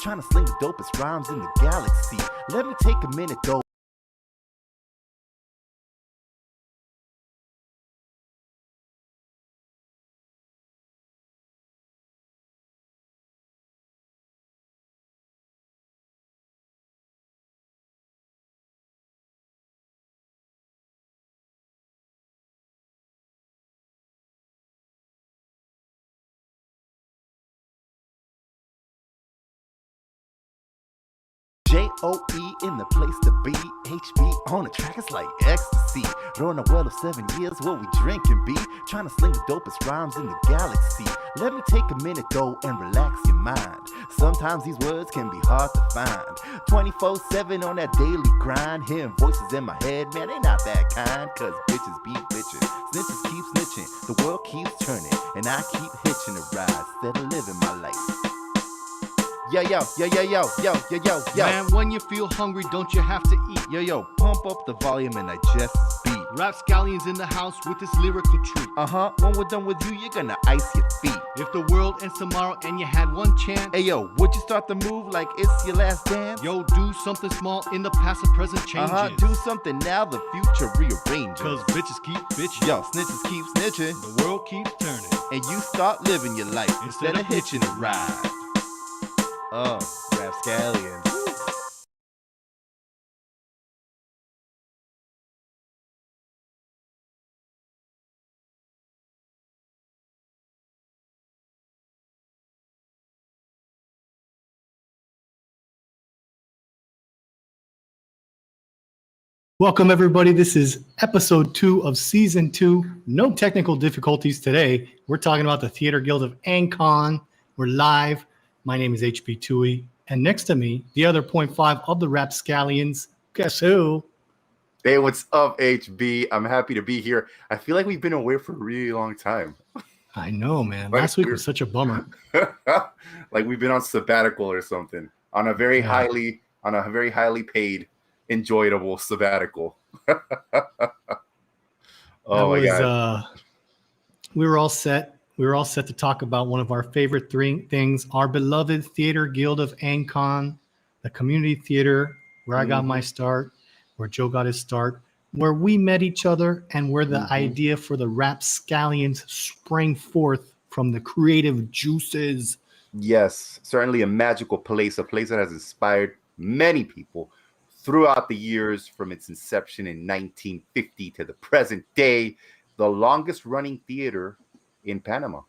trying to sling the dopest rhymes in the galaxy. Let me take a minute though. J-O-E in the place to be. HB on the track, it's like ecstasy. Rolling a well of 7 years, what we drink and be. Trying to sling the dopest rhymes in the galaxy. Let me take a minute though and relax your mind. Sometimes these words can be hard to find. 24/7 on that daily grind. Hearing voices in my head, man, they not that kind. Cause bitches be bitching, snitches keep snitching. The world keeps turning, and I keep hitching a ride. Instead of living my life. Yo, yo, yo, yo, yo, yo, yo, yo, yo. Man, when you feel hungry, don't you have to eat? Yo, yo, pump up the volume and digest this beat. Rapscallions in the house with this lyrical treat. When we're done with you, you're gonna ice your feet. If the world ends tomorrow and you had one chance. Hey, yo, would you start the move like it's your last dance? Yo, do something small in the past and present changes. Do something now, the future rearranges. Cause bitches keep bitching. Yo, snitches keep snitching. The world keeps turning. And you start living your life instead of hitching a ride. Oh, Rapscallions. Welcome, everybody. This is episode 2 of season 2. No technical difficulties today. We're talking about the Theatre Guild of Ancon. We're live. My name is S2E2, and next to me, the other 0.5 of the Rapscallions. Guess who? Hey, what's up, HB? I'm happy to be here. I feel like we've been away for a really long time. I know, man. Last week was such a bummer. Like we've been on sabbatical or something. On a very highly paid, enjoyable sabbatical. God. We were all set. We were all set to talk about one of our favorite things, our beloved Theatre Guild of Ancon, the community theater where I got my start, where Joe got his start, where we met each other, and where the idea for the Rapscallions sprang forth from the creative juices. Yes, certainly a magical place, a place that has inspired many people throughout the years from its inception in 1950 to the present day, the longest running theater in Panama.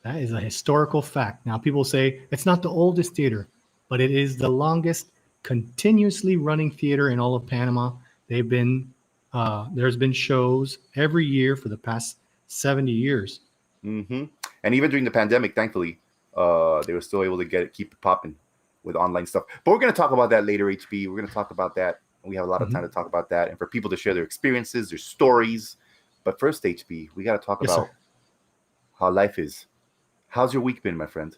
That is a historical fact. Now, people say it's not the oldest theater, but it is the longest continuously running theater in all of Panama. They've been there's been shows every year for the past 70 years. And even during the pandemic, thankfully, they were still able to keep it popping with online stuff. But we're going to talk about that later, HB. We're going to talk about that. We have a lot of time to talk about that, and for people to share their experiences, their stories. But first, HB, we got to talk about how life is. How's your week been, my friend?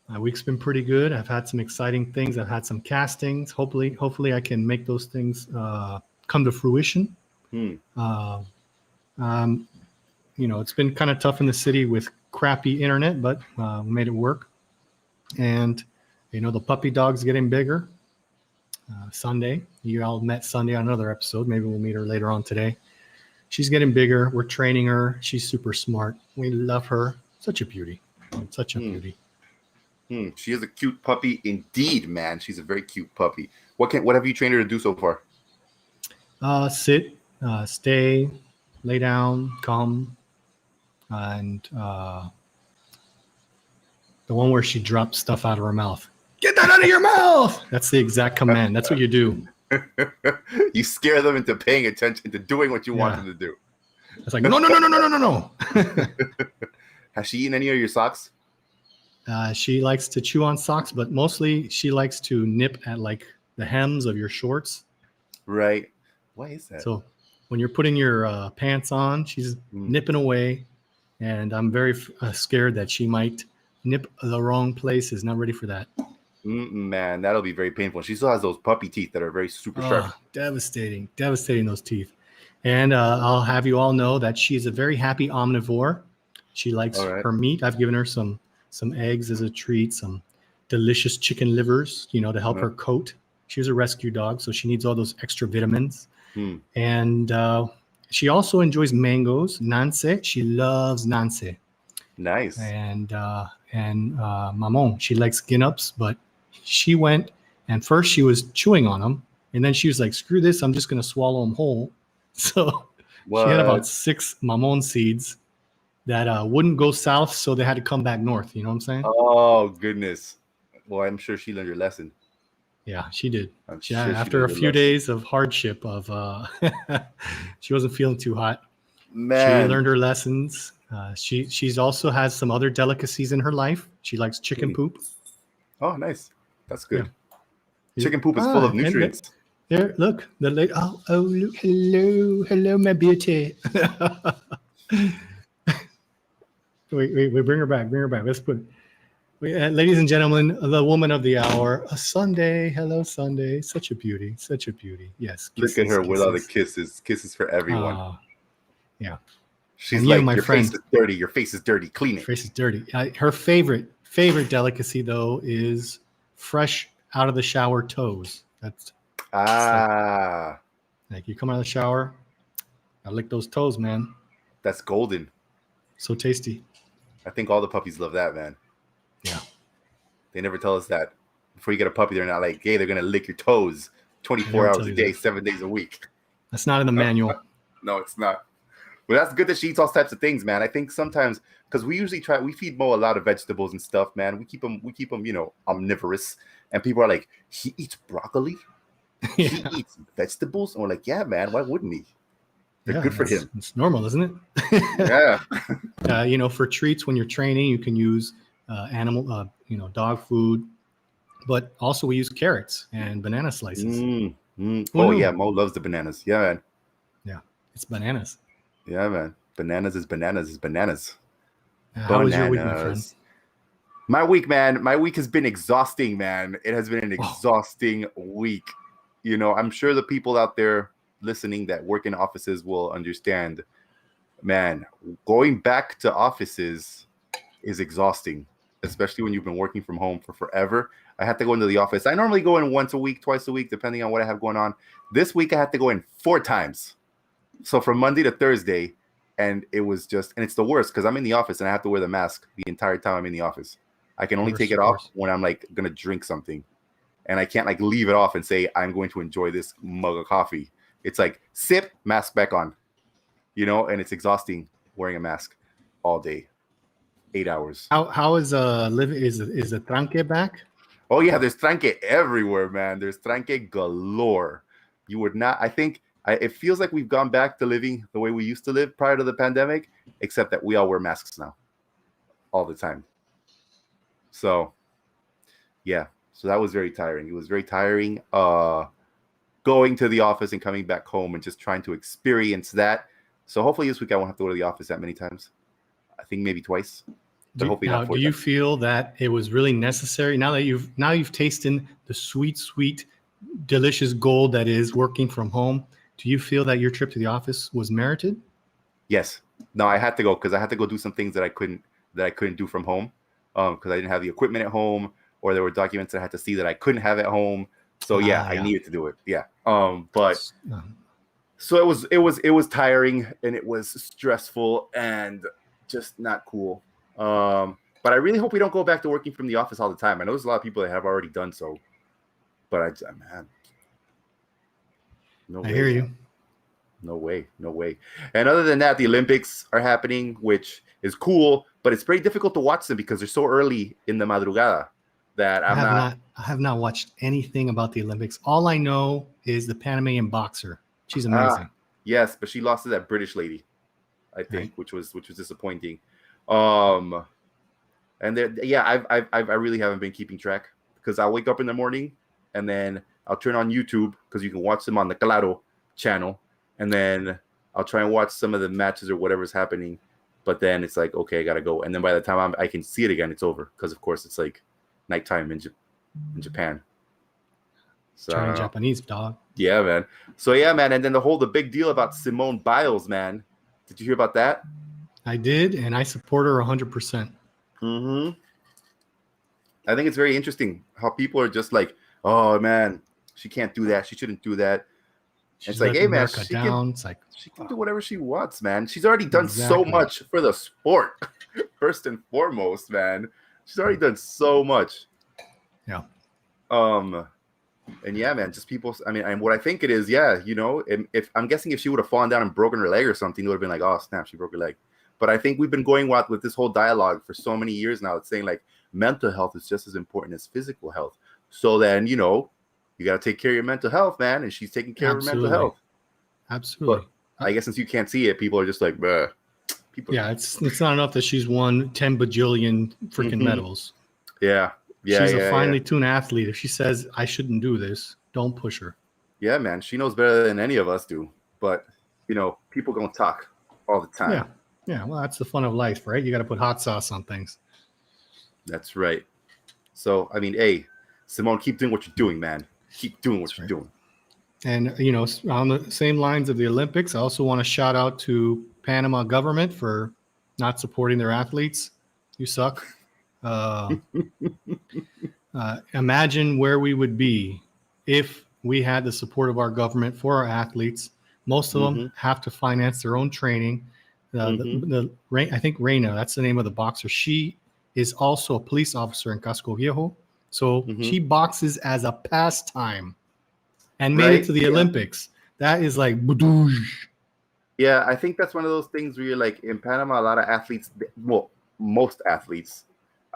My week's been pretty good. I've had some exciting things. I've had some castings. Hopefully I can make those things come to fruition. You know, it's been kind of tough in the city with crappy internet, but we made it work. And, you know, the puppy dog's getting bigger. Sunday, you all met Sunday on another episode. Maybe we'll meet her later on today. She's getting bigger. We're training her. She's super smart. We love her. Such a beauty. Such a beauty. She is a cute puppy indeed, man. She's a very cute puppy. What have you trained her to do so far? Sit, stay, lay down, come, and the one where she drops stuff out of her mouth. Get that out of your mouth! That's the exact command. That's what you do. You scare them into paying attention, to doing what you want them to do. It's like, no. Has she eaten any of your socks? She likes to chew on socks, but mostly she likes to nip at like the hems of your shorts. Right. Why is that? So when you're putting your pants on, she's nipping away, and I'm very scared that she might nip the wrong places. Not ready for that. Man, that'll be very painful. She still has those puppy teeth that are very super sharp. Devastating those teeth. And I'll have you all know that she's a very happy omnivore. She likes her meat. I've given her some eggs as a treat, some delicious chicken livers, to help Uh-huh. her coat. She was a rescue dog, so she needs all those extra vitamins. Hmm. And she also enjoys mangoes, nanse. She loves nanse. Nice. And Mamon, she likes Ginups, but she went and first she was chewing on them, and then she was like, "Screw this! I'm just going to swallow them whole." So she had about What? 6 Mamon seeds that wouldn't go south, so they had to come back north. You know what I'm saying? Oh goodness. Well, I'm sure she learned her lesson. Yeah, she did. I'm She, sure she after a learned her few lesson. days of hardship, she wasn't feeling too hot. She Man. learned her lessons. She's also has some other delicacies in her life. She likes chicken poop. Oh, nice. That's good. Yeah. Chicken poop is full of and nutrients. there, look, the lady. Oh, look, hello, my beauty. wait, bring her back. Let's put. Ladies and gentlemen, the woman of the hour, Sunday. Hello, Sunday. Such a beauty. Yes. Look at her with all the kisses. kisses for everyone. Yeah. She's and like, my your friend, face is dirty. Your face is dirty. Clean her it. face is dirty. Her favorite delicacy though is fresh out of the shower toes. That's like you come out of the shower, I lick those toes, man. That's golden. So tasty. I think all the puppies love that, man. Yeah. They never tell us that. Before you get a puppy, they're not like, hey, they're going to lick your toes 24 hours a day, 7 days a week. That's not in the manual. No, it's not. Well, that's good that she eats all types of things, man. I think sometimes, because we feed Mo a lot of vegetables and stuff, man. We keep him, omnivorous. And people are like, he eats broccoli? Yeah. He eats vegetables? And we're like, yeah, man, why wouldn't he? They're good for him. It's normal, isn't it? Yeah. For treats when you're training, you can use dog food, but also we use carrots and banana slices. Oh, yeah, Mo loves the bananas. Yeah, man. Yeah, it's bananas. Yeah, man. Bananas is bananas. How was your week, my friend? My week, man. My week has been exhausting, man. It has been an exhausting week. I'm sure the people out there listening that work in offices will understand. Man, going back to offices is exhausting, especially when you've been working from home for forever. I had to go into the office. I normally go in once a week, twice a week, depending on what I have going on. This week, I had to go in 4 times. So from Monday to Thursday, and it was and it's the worst because I'm in the office and I have to wear the mask the entire time I'm in the office. I can only take it off when I'm like going to drink something. And I can't like leave it off and say, I'm going to enjoy this mug of coffee. It's like sip, mask back on, and it's exhausting wearing a mask all day, 8 hours. How is living? Is the tranque back? Oh yeah, there's tranque everywhere, man. There's tranque galore. You would not. I think it feels like we've gone back to living the way we used to live prior to the pandemic, except that we all wear masks now, all the time. So, yeah. So that was very tiring. It was very tiring. Going to the office and coming back home and just trying to experience that. So hopefully this week I won't have to go to the office that many times. I think maybe twice. Do you feel that it was really necessary now that you've tasted the sweet, delicious gold that is working from home? Do you feel that your trip to the office was merited? Yes. No, I had to go because I had to go do some things that I couldn't do from home because I didn't have the equipment at home, or there were documents that I had to see that I couldn't have at home. So I needed to do it. Yeah. So it was tiring and it was stressful and just not cool. But I really hope we don't go back to working from the office all the time. I know there's a lot of people that have already done so, but man, no way. I hear you. No way. And other than that, the Olympics are happening, which is cool, but it's very difficult to watch them because they're so early in the madrugada that I have not watched anything about the Olympics. All I know is the Panamanian boxer. She's amazing. Yes, but she lost to that British lady, I think, right, which was disappointing. And I really haven't been keeping track because I'll wake up in the morning and then I'll turn on YouTube because you can watch them on the Claro channel, and then I'll try and watch some of the matches or whatever's happening. But then it's like, okay, I gotta go. And then by the time I can see it again, it's over because of course it's like nighttime in Japan. So trying Japanese, dog. Yeah, man. So yeah, man. And then the big deal about Simone Biles, man. Did you hear about that? I did, and I support her 100%. I think it's very interesting how people are just like, oh man, she can't do that. She shouldn't do that. She's It's like, let hey man, America down. It's like, she can do whatever she wants, man. She's already done so Exactly. much for the sport. First and foremost, man. She's already done so much. yeah. And yeah, man, just people. I mean, and what I think it is, yeah, you know, if I'm guessing if she would have fallen down and broken her leg or something, it would have been like, oh snap, she broke her leg. But I think we've been going with this whole dialogue for so many years now. It's saying like mental health is just as important as physical health. So then, you know, you got to take care of your mental health, man. And she's taking care of her mental health. Absolutely. But I guess since you can't see it, people are just like, bruh. Yeah, it's not enough that she's won 10 bajillion freaking medals. Yeah. She's a finely tuned athlete. If she says, I shouldn't do this, don't push her. Yeah, man. She knows better than any of us do. But, you know, people gonna talk all the time. Yeah. Yeah. Well, that's the fun of life, right? You got to put hot sauce on things. That's right. So, I mean, hey, Simone, keep doing what you're doing, man. Keep doing what you're doing. And, you know, on the same lines of the Olympics, I also want to shout out to Panama government for not supporting their athletes. You suck. Imagine where we would be if we had the support of our government for our athletes. Most of them have to finance their own training. I think Reina, that's the name of the boxer. She is also a police officer in Casco Viejo. So she boxes as a pastime and made it to the Olympics. That is like badoosh. Yeah, I think that's one of those things where you're like in Panama, a lot of athletes, well, most athletes,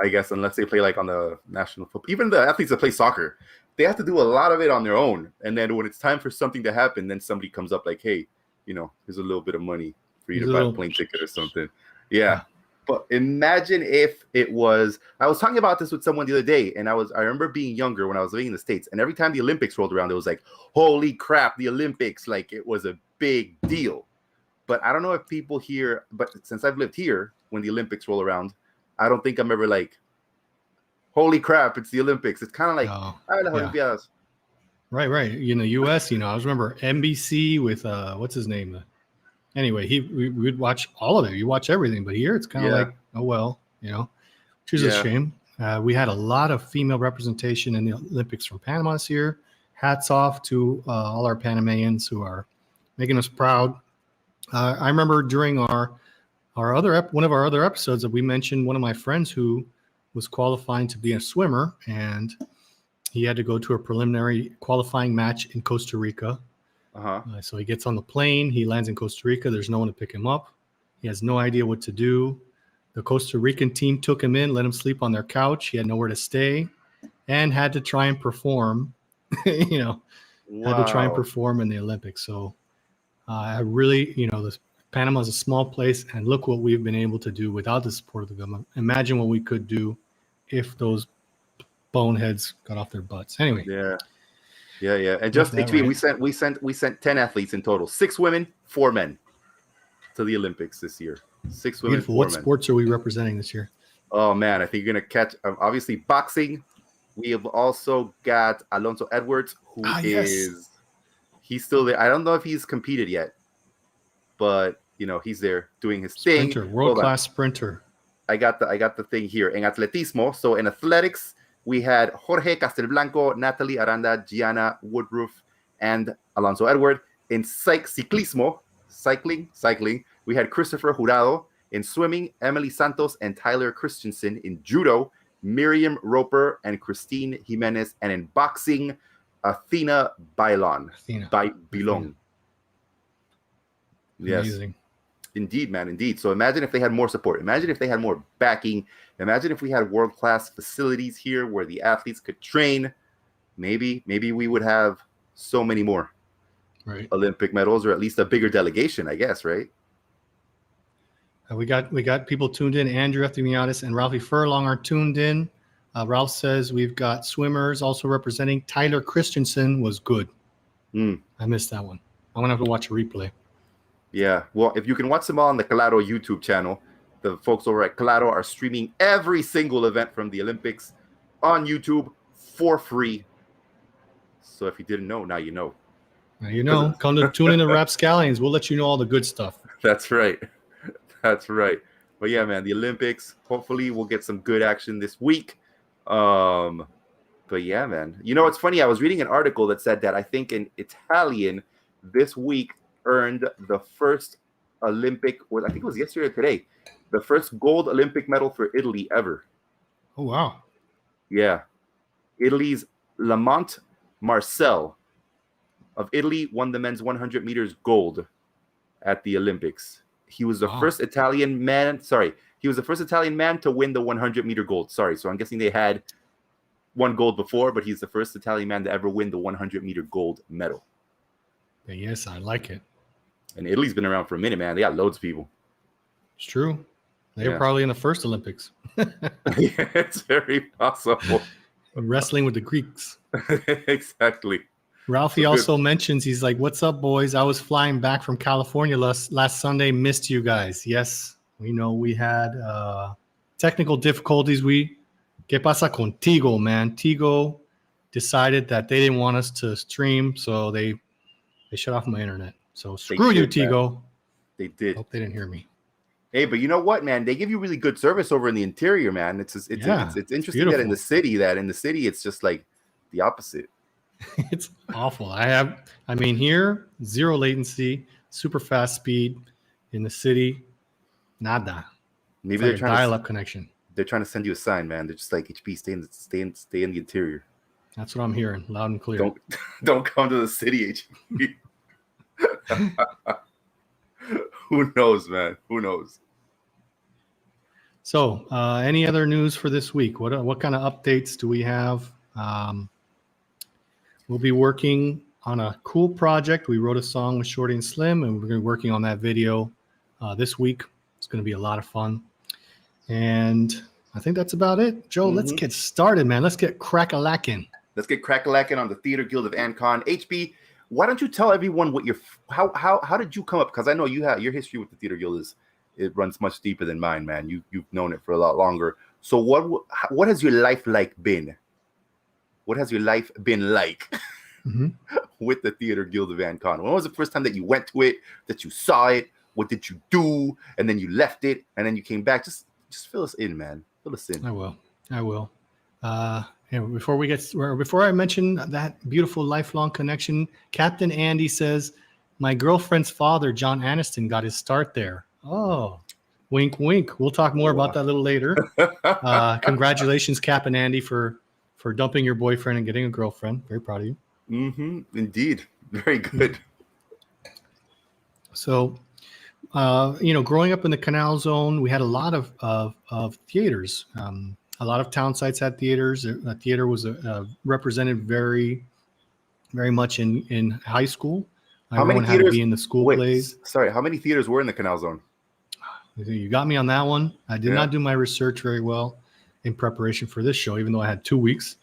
I guess, unless they play like on the national football, even the athletes that play soccer, they have to do a lot of it on their own. And then when it's time for something to happen, then somebody comes up like, hey, you know, here's a little bit of money for you to buy a plane ticket or something. Yeah. But imagine if it was, I was talking about this with someone the other day, and I remember being younger when I was living in the States, and every time the Olympics rolled around, it was like, holy crap, the Olympics, like it was a big deal. But I don't know if people here, but since I've lived here, when the Olympics roll around, I don't think I'm ever like, holy crap, it's the Olympics. It's kind of like, Olympiadas. Right. You know, U.S., you know, I remember NBC with, what's his name? Anyway, we'd watch all of it. You watch everything. But here it's kind of like, oh, well, you know, which is a shame. We had a lot of female representation in the Olympics from Panama this year. Hats off to all our Panamanians who are making us proud. I remember during one of our other episodes that we mentioned one of my friends who was qualifying to be a swimmer, and he had to go to a preliminary qualifying match in Costa Rica. So he gets on the plane, he lands in Costa Rica. There's no one to pick him up. He has no idea what to do. The Costa Rican team took him in, let him sleep on their couch. He had nowhere to stay and had to try and perform, had to try and perform in the Olympics. So I really, Panama is a small place, and look what we've been able to do without the support of the government. Imagine what we could do if those boneheads got off their butts. Anyway. Yeah. And just HB, right? we sent 10 athletes in total, 6 women, 4 men to the Olympics this year. 6 women, Beautiful. 4 What men. sports are we representing this year? Oh man, I think you're gonna catch obviously boxing. We have also got Alonso Edwards, who is he's still there. I don't know if he's competed yet, but he's there doing his thing. World-class sprinter. I got the thing here. In atletismo, so in athletics, we had Jorge Castelblanco, Natalie Aranda, Gianna Woodruff, and Alonso Edward. In ciclismo, cycling, we had Christopher Jurado. In swimming, Emily Santos and Tyler Christensen. In judo, Miriam Roper and Christine Jimenez. And in boxing, Athena Bailon. Bailon. Yes. Amazing. Indeed, man. Indeed. So imagine if they had more support. Imagine if they had more backing. Imagine if we had world-class facilities here where the athletes could train. Maybe we would have so many more Olympic medals, or at least a bigger delegation, I guess, right? We got people tuned in. Andrew Eftimiadis and Ralphie Furlong are tuned in. Ralph says we've got swimmers also representing. Tyler Christensen was good. I missed that one. I'm going to have to watch a replay. Yeah, well, if you can watch them all on the Claro YouTube channel, the folks over at Claro are streaming every single event from the Olympics on YouTube for free. So if you didn't know, now you know. Now you know. Come to tune in to Rapscallions. We'll let you know all the good stuff. That's right. That's right. But yeah, man, the Olympics, hopefully we'll get some good action this week. But yeah, man. You know, it's funny. I was reading an article that said that I think an Italian this week earned the first Olympic, or I think it was yesterday or today, the first gold Olympic medal for Italy ever. Oh, wow. Yeah. Italy's Lamont Marcel of Italy won the men's 100 meters gold at the Olympics. He was the first Italian man. Sorry. He was the first Italian man to win the 100-meter gold. Sorry. So I'm guessing they had won gold before, but he's the first Italian man to ever win the 100-meter gold medal. Yes, I like it. And Italy's been around for a minute, man. They got loads of people. It's true. They were probably in the first Olympics. Yeah, it's very possible. Wrestling with the Greeks. Exactly. Ralphie also mentions, he's like, what's up, boys? I was flying back from California last Sunday. Missed you guys. Yes, we know we had technical difficulties. ¿Qué pasa contigo, man? Tigo decided that they didn't want us to stream, so they shut off my internet. So screw you, Tigo. Man. They did. Hope they didn't hear me. Hey, but you know what, man? They give you really good service over in the interior, man. It's interesting that in the city it's just like the opposite. It's awful. Here, zero latency, super fast speed. In the city, nada. Maybe they're trying dial-up connection. They're trying to send you a sign, man. They're just like, HP, stay in the interior. That's what I'm hearing, loud and clear. Don't come to the city, HP. Who knows, man? Who knows? So, any other news for this week? What kind of updates do we have? We'll be working on a cool project. We wrote a song with Shorty and Slim, and we're going to be working on that video this week. It's going to be a lot of fun. And I think that's about it. Joe, let's get started, man. Let's get crack-a-lackin'. Let's get crack-a-lackin' on the Theatre Guild of Ancon. HB, why don't you tell everyone what how did you come up? Because I know you have your history with the Theatre Guild it runs much deeper than mine, man. You've known it for a lot longer. So what has your life been? What has your life been like with the Theatre Guild of Ancon? When was the first time that you went to it, that you saw it? What did you do? And then you left it, and then you came back. Just fill us in, man. Fill us in. I will. Before I mention that beautiful lifelong connection, Captain Andy says, my girlfriend's father, John Aniston, got his start there. Oh, wink, wink. We'll talk more about that a little later. Congratulations, Captain Andy, for dumping your boyfriend and getting a girlfriend. Very proud of you. Indeed. Very good. So, growing up in the Canal Zone, we had a lot of theaters. A lot of town sites had theaters. A theater was represented very, very much in high school. How many theaters? Had to be in the school plays. Sorry, how many theaters were in the Canal Zone? You got me on that one. I did not do my research very well in preparation for this show, even though I had 2 weeks.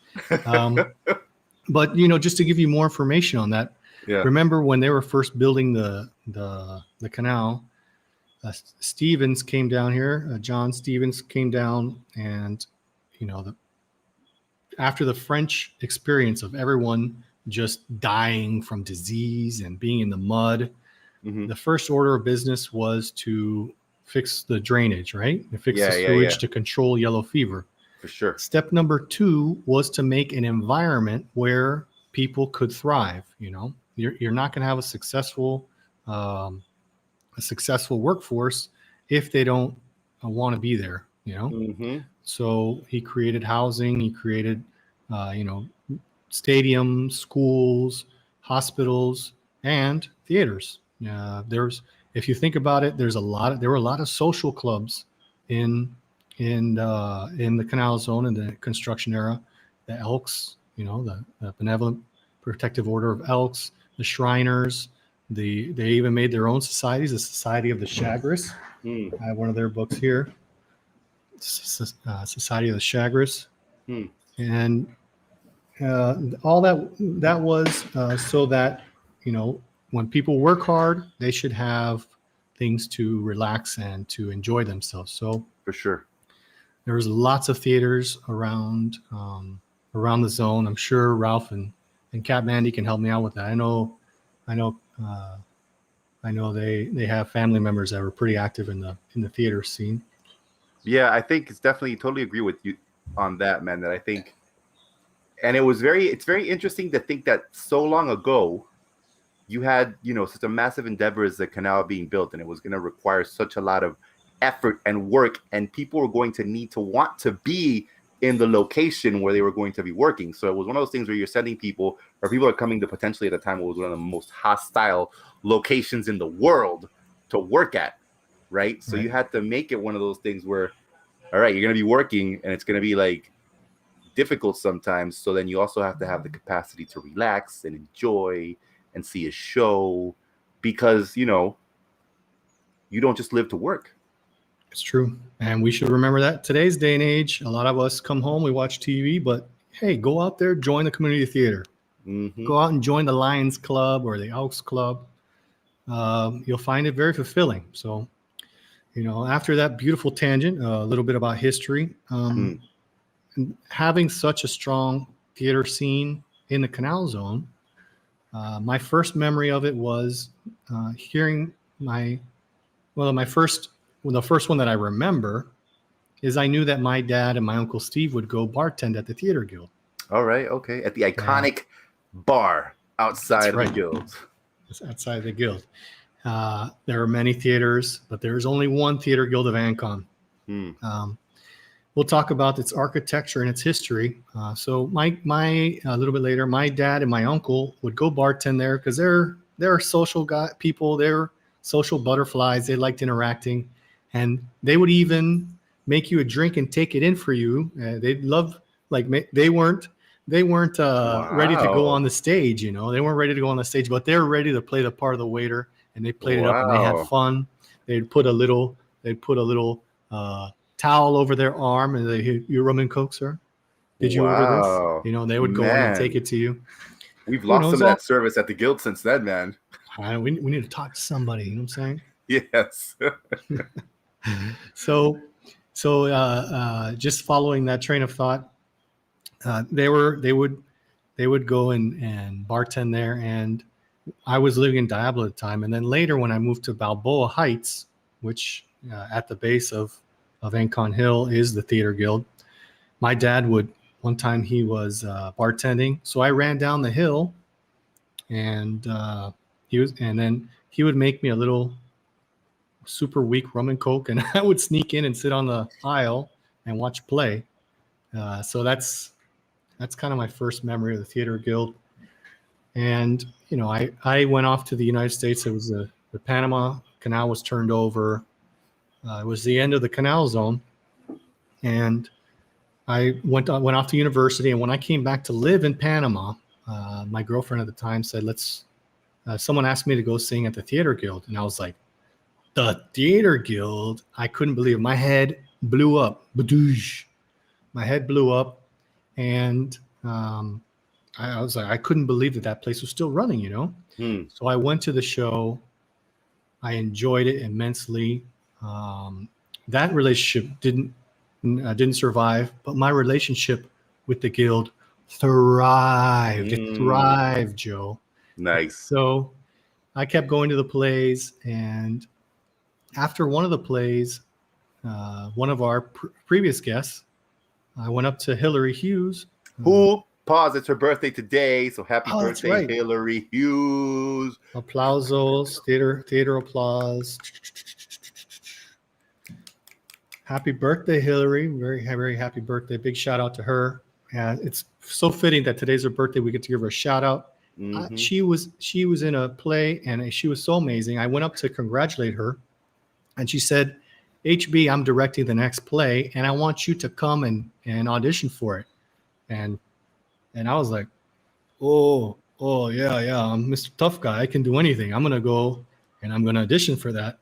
But just to give you more information on that, remember when they were first building the canal, Stevens came down here. John Stevens came down, and after the French experience of everyone just dying from disease and being in the mud, the first order of business was to fix the drainage, right? To fix the sewage to control yellow fever. For sure. Step number 2 was to make an environment where people could thrive. You're not going to have a successful workforce if they don't want to be there. So he created housing. He created, stadiums, schools, hospitals, and theaters. If you think about it, there were a lot of social clubs in the Canal Zone in the construction era. The Elks, the Benevolent Protective Order of Elks, the Shriners. They even made their own societies, the Society of the Chagres. I have one of their books here, Society of the Chagres. And all that was so that, when people work hard, they should have things to relax and to enjoy themselves. So for sure, there's lots of theaters around the zone. I'm sure Ralph and Cap Mandy can help me out with that. I know they have family members that were pretty active in the theater scene. Yeah, I think it's definitely totally agree with you. on that, man, that I think, and it's very interesting to think that so long ago you had, such a massive endeavor as the canal being built, and it was going to require such a lot of effort and work, and people were going to need to want to be in the location where they were going to be working. So it was one of those things where you're sending people, or people are coming to potentially at the time what was one of the most hostile locations in the world to work at, right? So you had to make it one of those things where, all right, you're going to be working and it's going to be like difficult sometimes. So then you also have to have the capacity to relax and enjoy and see a show, because, you don't just live to work. It's true. And we should remember that today's day and age, a lot of us come home, we watch TV, but hey, go out there, join the community theater. Mm-hmm. Go out and join the Lions Club or the Elks Club. You'll find it very fulfilling. So, after that beautiful tangent, a little bit about history, having such a strong theater scene in the Canal Zone, my first memory of it was hearing the first one that I remember is I knew that my dad and my Uncle Steve would go bartend at the Theatre Guild. All right, okay. At the iconic bar outside of the Guild. It's outside the Guild. There are many theaters, but there's only one Theatre Guild of Ancon. We'll talk about its architecture and its history. So my a little bit later, my dad and my uncle would go bartend there because they're social people. They're social butterflies. They liked interacting, and they would even make you a drink and take it in for you. They'd love, they weren't ready to go on the stage. They weren't ready to go on the stage, but they were ready to play the part of the waiter, and they played it up and they had fun. They'd put a little towel over their arm and they, "You rum and coke, sir? Did you order this?" They would go in and take it to you. We've lost some of that service at the Guild since then, man. We need to talk to somebody. You know what I'm saying? Yes. So just following that train of thought, they would go and bartend there, and I was living in Diablo at the time. And then later, when I moved to Balboa Heights, which at the base of Ancon Hill is the Theatre Guild, my dad one time he was bartending, so I ran down the hill, and he would make me a little super weak rum and coke, and I would sneak in and sit on the aisle and watch play. So that's kind of my first memory of the Theatre Guild. And I went off to the United States. It was the Panama Canal was turned over. It was the end of the Canal Zone, and I went off to university. And when I came back to live in Panama, my girlfriend at the time said, someone asked me to go sing at the Theatre Guild. And I was like, the Theatre Guild? I couldn't believe it. My head blew up. Badoosh. My head blew up. And I was like, I couldn't believe that place was still running, So I went to the show. I enjoyed it immensely. That relationship didn't survive, but my relationship with the Guild thrived. It thrived, Joe. Nice. So I kept going to the plays, and after one of the plays, one of our previous guests, I went up to Hillary Hughes. It's her birthday today, so happy birthday, right. Hillary Hughes. Applausos, theater applause. Happy birthday, Hillary. Very, very happy birthday. Big shout out to her. And it's so fitting that today's her birthday. We get to give her a shout out. Mm-hmm. She was in a play, and she was so amazing. I went up to congratulate her, and she said, "HB, I'm directing the next play, and I want you to come and audition for it." And I was like, oh yeah, I'm Mr. Tough Guy. I can do anything. I'm gonna go and I'm gonna audition for that.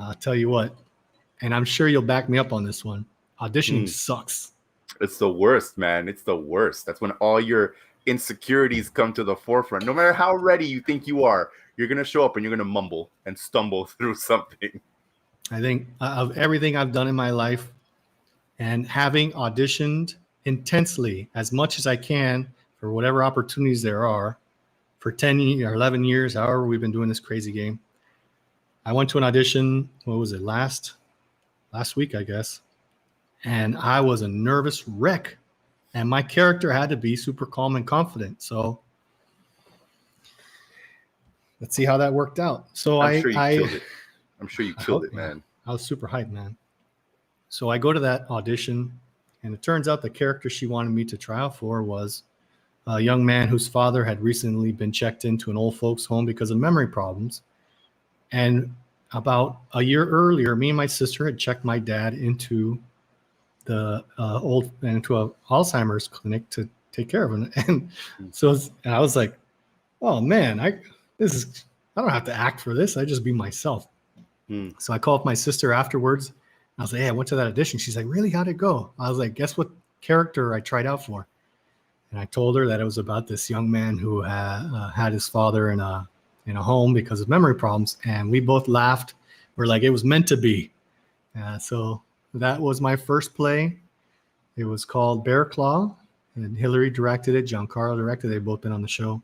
I'll tell you what, and I'm sure you'll back me up on this one. Auditioning sucks. It's the worst, man. It's the worst. That's when all your insecurities come to the forefront. No matter how ready you think you are, you're gonna show up and you're gonna mumble and stumble through something. I think of everything I've done in my life, and having auditioned intensely as much as I can for whatever opportunities there are for 10 or 11 years, however we've been doing this crazy game. I went to an audition, what was it, last week, I guess. and I was a nervous wreck. And my character had to be super calm and confident. So let's see how that worked out. So I'm sure you killed it. I'm sure you killed it, man. I was super hyped, man. So I go to that audition, and it turns out the character she wanted me to try out for was a young man whose father had recently been checked into an old folks home because of memory problems. And about a year earlier, me and my sister had checked my dad into the into a Alzheimer's clinic to take care of him. And so and I was like, oh man, I don't have to act for this. I just be myself. So I called my sister afterwards. I was like, hey, I went to that audition. She's like, really? How'd it go? I was like, guess what character I tried out for? And I told her that it was about this young man who had his father in a home because of memory problems. And we both laughed. We're like, it was meant to be. So that was my first play. It was called Bear Claw, and Hillary directed it. Giancarlo directed it. They've both been on the show.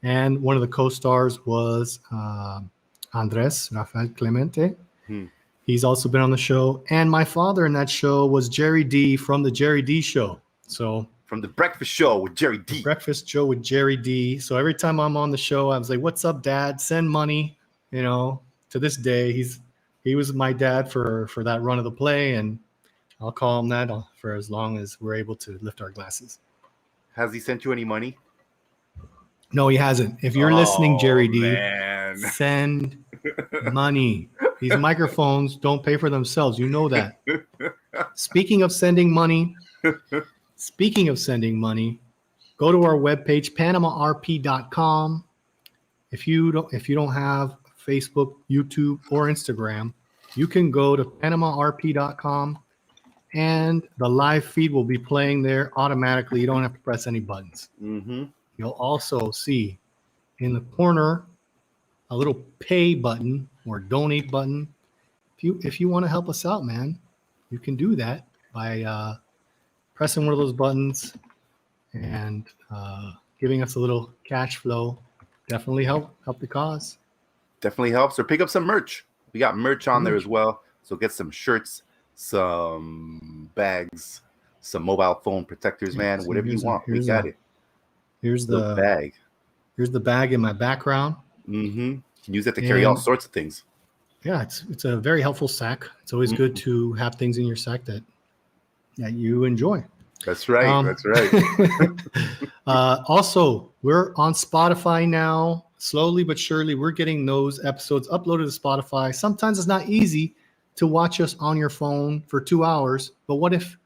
And one of the co-stars was Andres Rafael Clemente. He's also been on the show. And my father in that show was Jerry D from the Jerry D Show. So from the Breakfast Show with Jerry D. Breakfast Show with Jerry D. So every time I'm on the show, I was like, what's up, Dad? Send money. To this day, he was my dad for that run of the play, and I'll call him that for as long as we're able to lift our glasses. Has he sent you any money? No, he hasn't. If you're listening, Jerry D, man. send money. These microphones don't pay for themselves. You know that. Speaking of sending money, go to our webpage, PanamaRP.com. If you don't have Facebook, YouTube, or Instagram, you can go to PanamaRP.com, and the live feed will be playing there automatically. You don't have to press any buttons. You'll also see in the corner a little pay button or donate button. If you want to help us out, man, you can do that by pressing one of those buttons and giving us a little cash flow. Definitely help the cause. Definitely helps. Or pick up some merch. We got merch on there as well. So get some shirts, some bags, some mobile phone protectors, man. Whatever you want, we got it. Here's the bag. Here's the bag in my background. You can use it to carry all sorts of things. Yeah, it's a very helpful sack. It's always good to have things in your sack that you enjoy. That's right. That's right. Also, we're on Spotify now. Slowly but surely, we're getting those episodes uploaded to Spotify. Sometimes it's not easy to watch us on your phone for 2 hours. But what if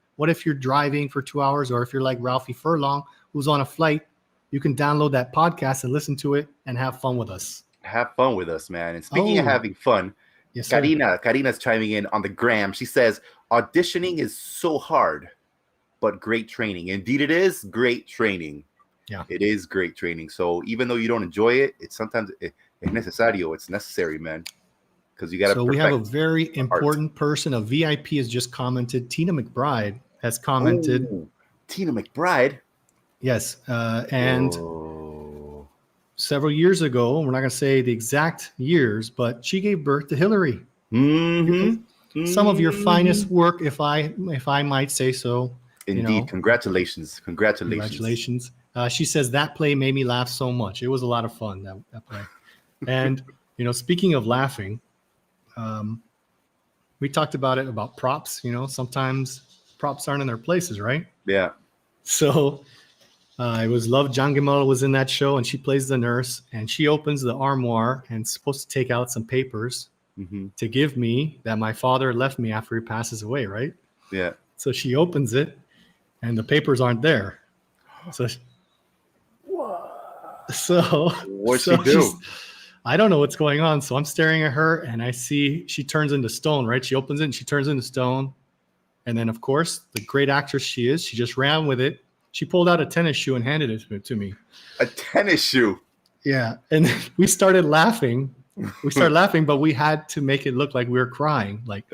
you're driving for 2 hours, or if you're like Ralphie Furlong, who's on a flight, you can download that podcast and listen to it and have fun with us. Have fun with us, man. And speaking of having fun, yes, sir. Carina's chiming in on the gram. She says, auditioning is so hard, but great training. Indeed, it is great training. Yeah, it is great training. So even though you don't enjoy it, it's sometimes it's necesario. It's necessary, man. Because you got to. So we have a very important person. A VIP has just commented. Tina McBride has commented. Ooh, Tina McBride. Yes, and several years ago, we're not going to say the exact years, but she gave birth to Hillary. Some of your finest work, if I might say so. Indeed, congratulations. She says that play made me laugh so much. It was a lot of fun, that play. And speaking of laughing, we talked about props. Sometimes props aren't in their places, right? Yeah. So it was Love Jangamel was in that show, and she plays the nurse, and she opens the armoire and is supposed to take out some papers to give me that my father left me after he passes away, right? Yeah. So she opens it, and the papers aren't there. What'd she do? I don't know what's going on. So I'm staring at her, and I see she turns into stone, right? She opens it and she turns into stone. And then, of course, the great actress she is, she just ran with it. She pulled out a tennis shoe and handed it to me. A tennis shoe? Yeah. And we started laughing. But we had to make it look like we were crying. Like,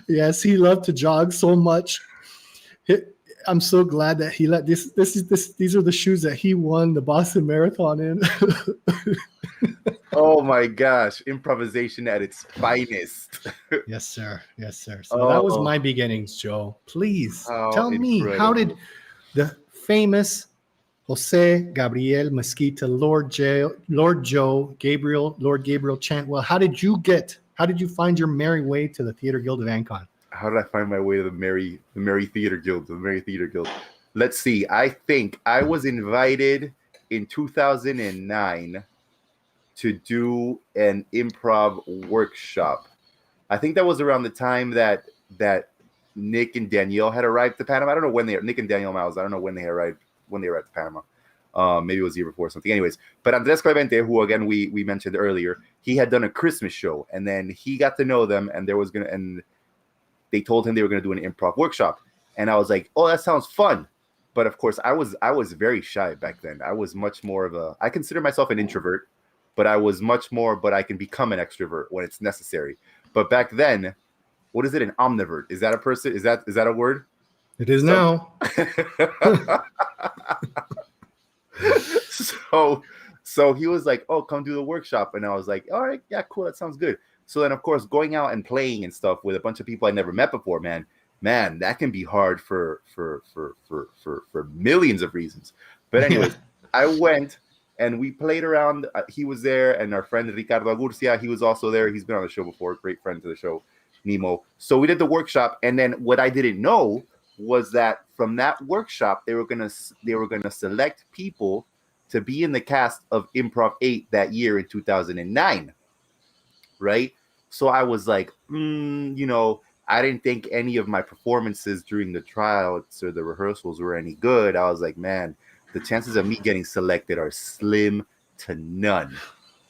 yes, he loved to jog so much. I'm so glad that he let these are the shoes that he won the Boston Marathon in. Oh my gosh, improvisation at its finest. Yes, sir. Yes, sir. So that was my beginnings, Joe. Please How tell me, how did incredible. the famous Jose Gabriel Mesquita, Lord Joe, Lord Gabriel Chantwell, how did you find your merry way to the Theatre Guild of Ancon? How did I find my way to the Merry Theater Guild? The Merry Theater Guild. Let's see. I think I was invited in 2009 to do an improv workshop. I think that was around the time that Nick and Danielle had arrived to Panama. I don't know when Nick and Danielle Miles. I don't know when they arrived to Panama. Maybe it was the year before or something. Anyways, but Andres Clemente, who again we mentioned earlier, he had done a Christmas show, and then he got to know them, and they told him they were gonna do an improv workshop, and I was like, oh, that sounds fun. But of course, I was very shy back then. I was much more of I consider myself an introvert, but I was much more. But I can become an extrovert when it's necessary. But back then, what is it? An omnivert? Is that a person? Is that a word? It is now. So he was like, oh, come do the workshop. And I was like, all right, yeah, cool. That sounds good. So then, of course, going out and playing and stuff with a bunch of people I never met before, man, that can be hard for millions of reasons. But anyways, I went and we played around. He was there, and our friend Ricardo Agurcia, he was also there. He's been on the show before, great friend to the show, Nemo. So we did the workshop, and then what I didn't know was that from that workshop, they were gonna select people to be in the cast of Improv 8 that year in 2009, right? So I was like, I didn't think any of my performances during the trials or the rehearsals were any good. I was like, man, the chances of me getting selected are slim to none.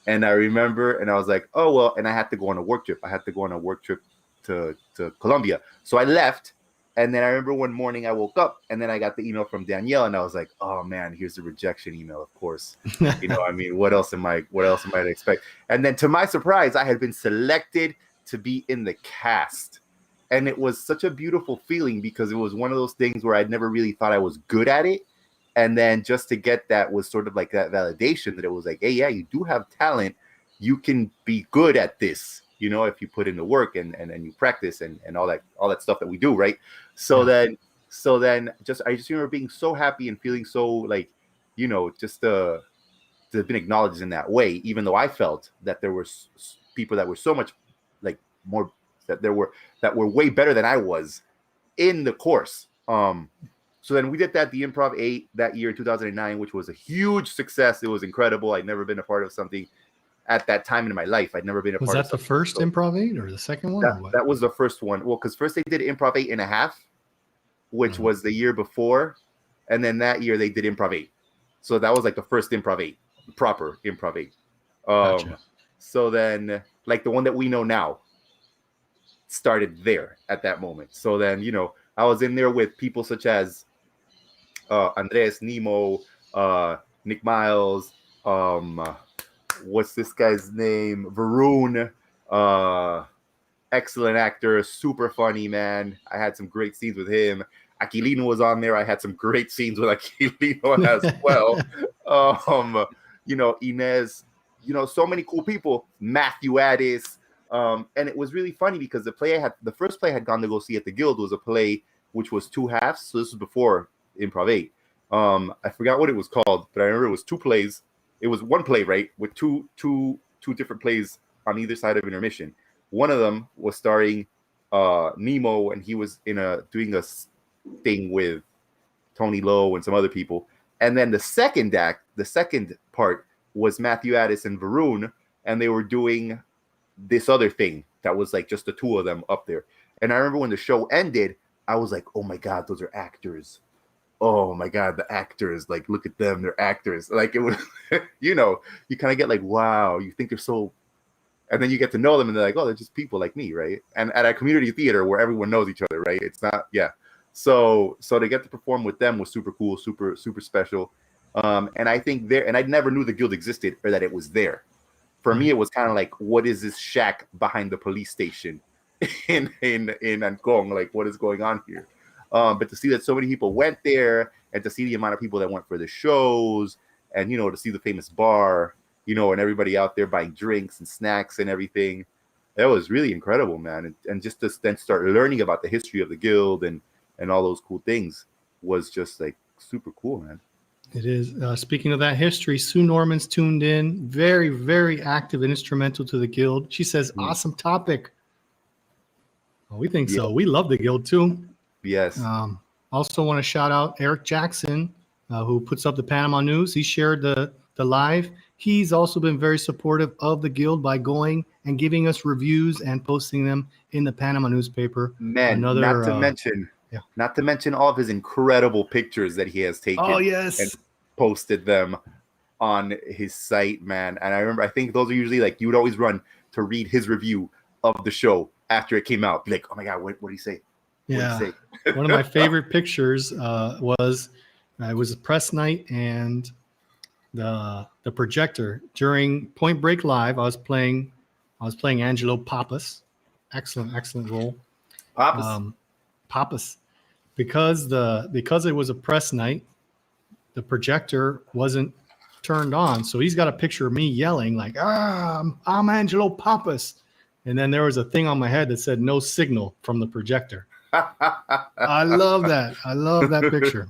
And I remember, and I was like, oh, well, and I had to go on a work trip. I had to go on a work trip to Colombia. So I left. And then I remember one morning I woke up and then I got the email from Danielle and I was like, oh man, here's the rejection email, of course. I mean, what else am I to expect? And then to my surprise, I had been selected to be in the cast. And it was such a beautiful feeling because it was one of those things where I'd never really thought I was good at it. And then just to get that was sort of like that validation that it was like, hey, yeah, you do have talent. You can be good at this, if you put in the work and you practice and all that stuff that we do, right? So then I just remember being so happy and feeling so like, just to have been acknowledged in that way, even though I felt that there were people that were so much like more that were way better than I was in the course. So then we did the Improv 8 that year in 2009, which was a huge success. It was incredible. I'd never been a part of something at that time in my life. I'd never been a part of Was that the first Improv 8 or the second one? That was the first one. Well, because first they did Improv 8.5, which was the year before. And then that year they did Improv 8. So that was like the first Improv 8, proper Improv 8. Gotcha. So then like the one that we know now started there at that moment. So then, I was in there with people such as Andres, Nemo, Nick Miles, what's this guy's name? Varun, excellent actor, super funny, man. I had some great scenes with him. Aquilino was on there. I had some great scenes with Aquilino as well. Inez, so many cool people. Matthew Addis. And it was really funny because the first play I had gone to go see at the Guild was a play which was 2 halves. So this was before Improv 8. I forgot what it was called, but I remember it was 2 plays. It was 1 play, right, with two different plays on either side of intermission. One of them was starring Nemo, and he was doing a thing with Tony Lowe and some other people. And then the second part was Matthew Addis and Varun, and they were doing this other thing that was like just the 2 of them up there. And I remember when the show ended, I was like, oh my God, those are actors. Oh my God, the actors, like, look at them, they're actors. Like, it was, you kind of get like, wow, you think they're so, and then you get to know them and they're like, oh, they're just people like me, right? And at a community theater where everyone knows each other, right? It's not, yeah. So to get to perform with them was super cool, super, super special. And I think and I never knew the Guild existed or that it was there. For me, it was kind of like, what is this shack behind the police station in Ancon? Like, what is going on here? But to see that so many people went there and to see the amount of people that went for the shows and, to see the famous bar and everybody out there buying drinks and snacks and everything. That was really incredible, man. And just to then start learning about the history of the guild and all those cool things was just like super cool, man. It is. Speaking of that history, Sue Norman's tuned in. Very, very active and instrumental to the guild. She says, awesome topic. Well, we think so. We love the guild too. Yes. Also want to shout out Eric Jackson, who puts up the Panama News. He shared the live. He's also been very supportive of the guild by going and giving us reviews and posting them in the Panama newspaper. Man, not to mention all of his incredible pictures that he has taken. Oh, yes. And posted them on his site, man. And I think those are usually like you would always run to read his review of the show after it came out. Be like, oh my God, what did he say? Yeah. One of my favorite pictures was it was a press night and the projector during Point Break Live. I was playing Angelo Pappas. Excellent role. Pappas. Because it was a press night, the projector wasn't turned on. So he's got a picture of me yelling like, I'm Angelo Pappas. And then there was a thing on my head that said no signal from the projector. I love that. I love that picture.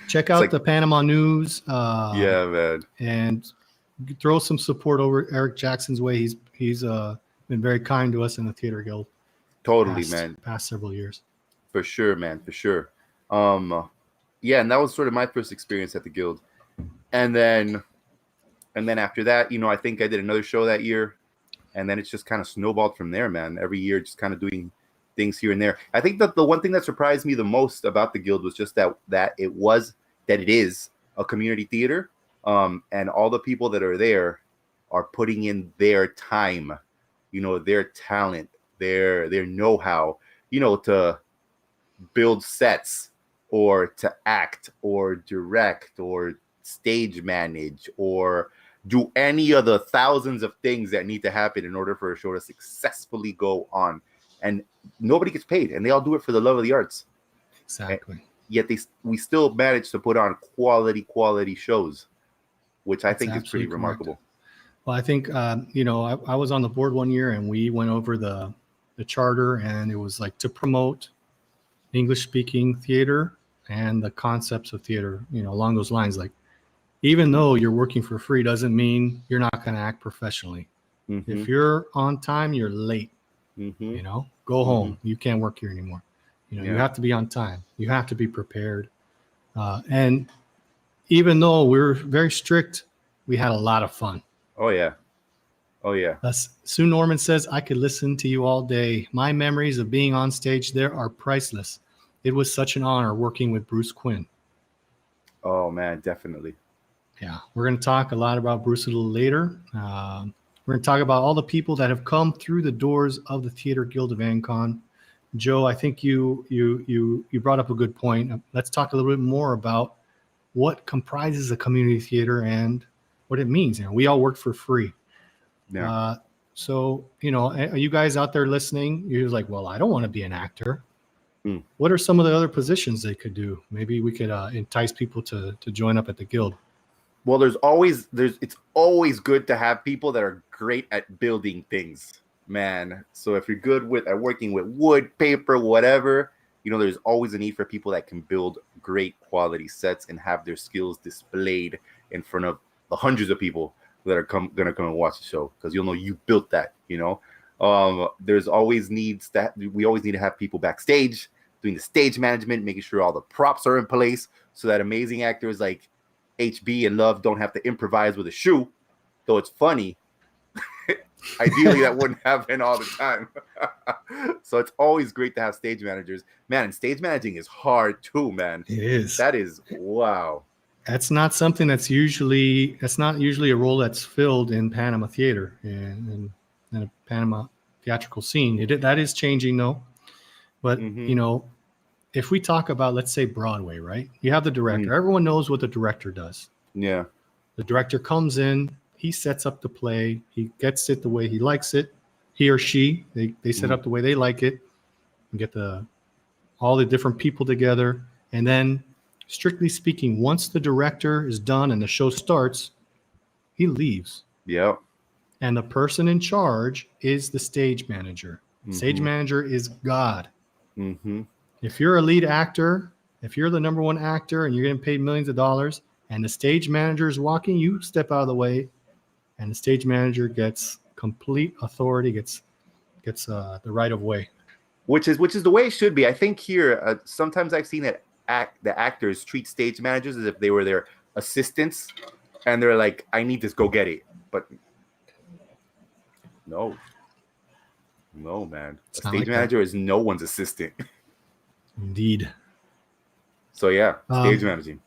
Check out the Panama News. Yeah, man. And throw some support over Eric Jackson's way. He's been very kind to us in the Theater Guild. Totally, man. Past several years. For sure, man. For sure. Yeah, and that was sort of my first experience at the guild. And then after that, I think I did another show that year. And then it's just kind of snowballed from there, man. Every year, just kind of doing things here and there. I think that the one thing that surprised me the most about the guild was just that it is a community theater. And all the people that are there are putting in their time, their talent, their know-how, to build sets or to act or direct or stage manage or do any of the thousands of things that need to happen in order for a show to successfully go on. And nobody gets paid, and they all do it for the love of the arts. Exactly. And yet we still manage to put on quality shows, which I think is pretty remarkable. Well, I think, I was on the board one year and we went over the charter, and it was like to promote English-speaking theater and the concepts of theater, along those lines. Like, even though you're working for free doesn't mean you're not going to act professionally. Mm-hmm. If you're on time, you're late. Mm-hmm. Go home. Mm-hmm. You can't work here anymore. You have to be on time. You have to be prepared. And even though we're very strict, we had a lot of fun. Oh, yeah. Sue Norman says, I could listen to you all day. My memories of being on stage there are priceless. It was such an honor working with Bruce Quinn. Oh, man, definitely. Yeah, we're going to talk a lot about Bruce a little later. We're going to talk about all the people that have come through the doors of the Theatre Guild of Ancon. Joe, I think you brought up a good point. Let's talk a little bit more about what comprises a community theater and what it means. We all work for free. Yeah. So, are you guys out there listening? You're like, well, I don't want to be an actor. What are some of the other positions they could do? Maybe we could entice people to join up at the guild. Well, it's always good to have people that are great at building things, man. So if you're good at working with wood, paper, whatever, there's always a need for people that can build great quality sets and have their skills displayed in front of the hundreds of people that are going to come and watch the show, because you built that. There's always we always need to have people backstage doing the stage management, making sure all the props are in place so that amazing actors like HB and Love don't have to improvise with a shoe, though it's funny. Ideally, that wouldn't happen all the time. So it's always great to have stage managers, man. And stage managing is hard too, man. It is. That is wow. That's not something that's usually a role that's filled in Panama theater and a Panama theatrical scene. That is changing though. But if we talk about, let's say, Broadway, right? You have the director. Everyone knows what the director does. Yeah. The director comes in, he sets up the play, he gets it the way he likes it. He or she, they set up the way they like it, and get all the different people together. And then, strictly speaking, once the director is done and the show starts, he leaves. Yep. And the person in charge is the stage manager. Stage manager is God. Mm-hmm. If you're a lead actor, if you're the number one actor and you're getting paid millions of dollars and the stage manager is walking, you step out of the way and the stage manager gets complete authority, gets the right of way. Which is the way it should be. I think here, sometimes I've seen that the actors treat stage managers as if they were their assistants, and they're like, "I need this, go get it." But no, man, a stage like manager is no one's assistant. Indeed. So yeah, stage managing.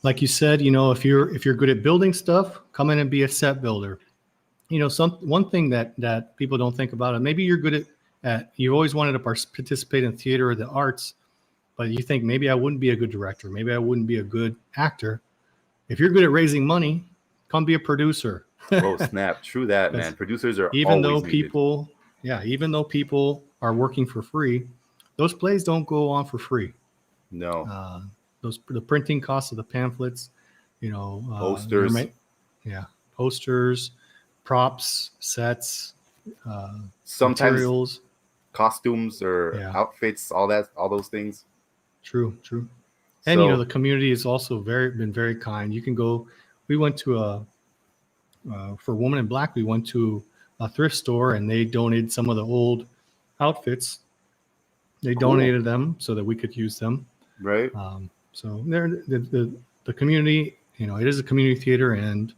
Like you said, if you're good at building stuff, come in and be a set builder. One thing that people don't think about, and maybe you're good at you always wanted to participate in theater or the arts, but you think maybe I wouldn't be a good director, maybe I wouldn't be a good actor. If you're good at raising money, come be a producer. Oh snap! True that, man. Producers are even always though people are working for free, those plays don't go on for free. No. The printing costs of the pamphlets, Posters. Posters, props, sets, Sometimes materials, costumes or outfits, all those things. True. And So, the community has also been very kind. You can go. We went to for Woman in Black. We went to a thrift store and they donated some of the old outfits. They donated them so that we could use them. right. So the community, it is a community theater, and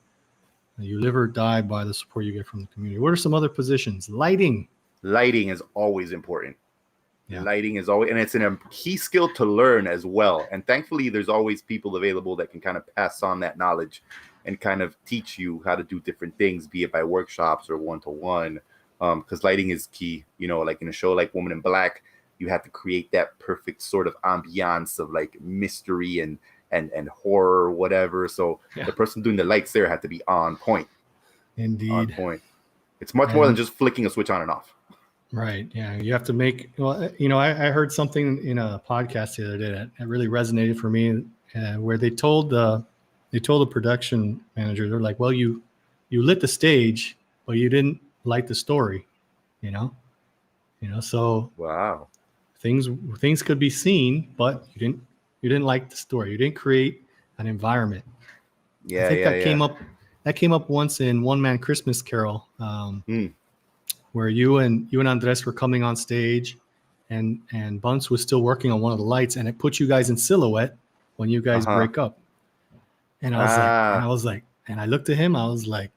you live or die by the support you get from the community. What are some other positions? Lighting Lighting is always important. Yeah. Lighting is always, and it's a key skill to learn as well. And thankfully, there's always people available that can kind of pass on that knowledge and kind of teach you how to do different things, be it by workshops or one-to-one. Because lighting is key. Like in a show like Woman in Black, you have to create that perfect sort of ambiance of like mystery and horror or whatever. So the person doing the lights there had to be on point. Indeed. On point. It's much more than just flicking a switch on and off. Right. Yeah. You have to make, I heard something in a podcast the other day that really resonated for me, where they told the production manager, they're like, well, you lit the stage, but you didn't light the story, so Wow. things could be seen, but you didn't like the story. You didn't create an environment. Yeah. I think that came up once in One Man Christmas Carol, where you and Andres were coming on stage, and Bunce was still working on one of the lights, and it put you guys in silhouette when you guys break up. And I was like, and I looked at him, I was like,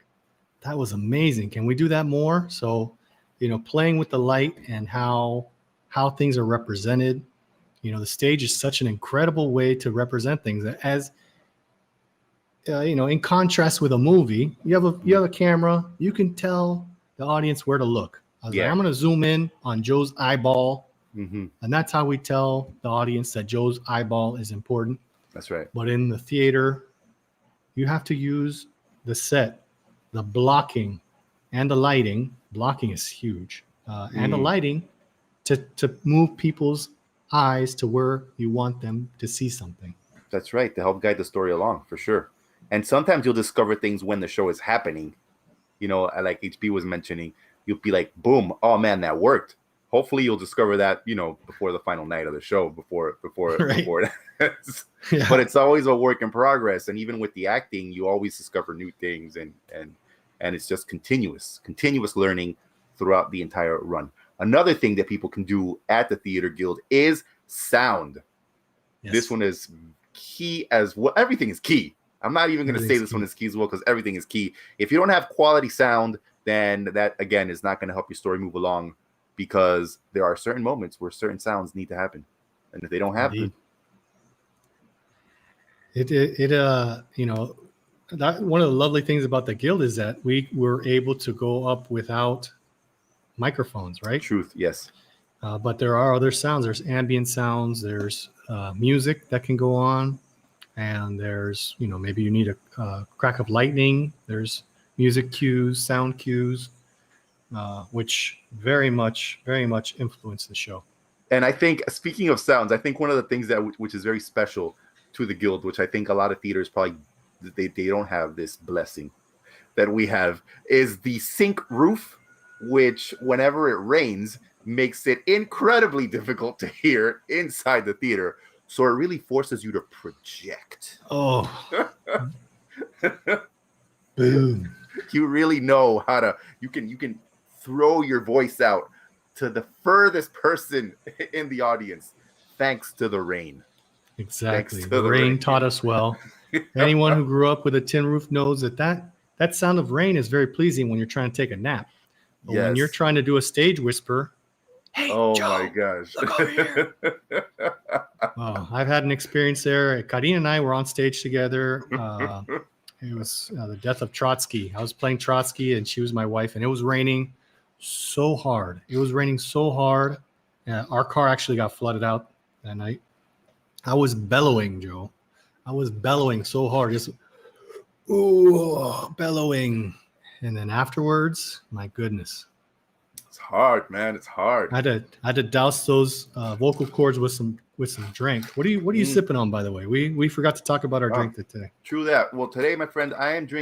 that was amazing. Can we do that more? So, playing with the light and how things are represented. The stage is such an incredible way to represent things. As in contrast with a movie, you have a camera, you can tell the audience where to look. I was like, I'm going to zoom in on Joe's eyeball, and that's how we tell the audience that Joe's eyeball is important. That's right. But in the theater, you have to use the set, the blocking, and the lighting. Blocking is huge, and the lighting to move people's eyes to where you want them to see something. That's right. To help guide the story along, for sure. And sometimes you'll discover things when the show is happening. Like HB was mentioning, you'll be like, boom, oh man, that worked. Hopefully you'll discover that, before the final night of the show, before Yeah. But it's always a work in progress. And even with the acting, you always discover new things, and it's just continuous learning throughout the entire run. Another thing that people can do at the Theater Guild is sound. Yes. This one is key as well. Everything is key. I'm not even going to say this one is key as well, because everything is key. If you don't have quality sound, then that, again, is not going to help your story move along, because there are certain moments where certain sounds need to happen. And if they don't happen, that one of the lovely things about the guild is that we were able to go up without microphones, right? Truth, yes. But there are other sounds. There's ambient sounds. There's music that can go on, and there's maybe you need a crack of lightning. There's music cues, sound cues, which very much influence the show. And I think, speaking of sounds, I think one of the things which is very special to the guild, which I think a lot of theaters probably they don't have this blessing, that we have is the sink roof, which whenever it rains makes it incredibly difficult to hear inside the theater. So it really forces you to project. Oh, boom. You really know how to, you can throw your voice out to the furthest person in the audience thanks to the rain. Exactly. to The the rain rain. taught us well. Anyone who grew up with a tin roof knows that sound of rain is very pleasing when you're trying to take a nap. But when you're Yes. trying to do a stage whisper, hey, Oh Joe, my gosh. look over here. Oh, I've had an experience there. Carina and I were on stage together. It was the death of Trotsky. I was playing Trotsky and she was my wife, and it was raining so hard. It was raining so hard. Our car actually got flooded out that night. I was bellowing, Joe. I was bellowing so hard, just bellowing. And then afterwards, my goodness, It's hard, man. It's hard. I had to douse those vocal cords with some drink. What are you sipping on, by the way? We forgot to talk about our drink today. True that. Well, today, my friend, I am drinking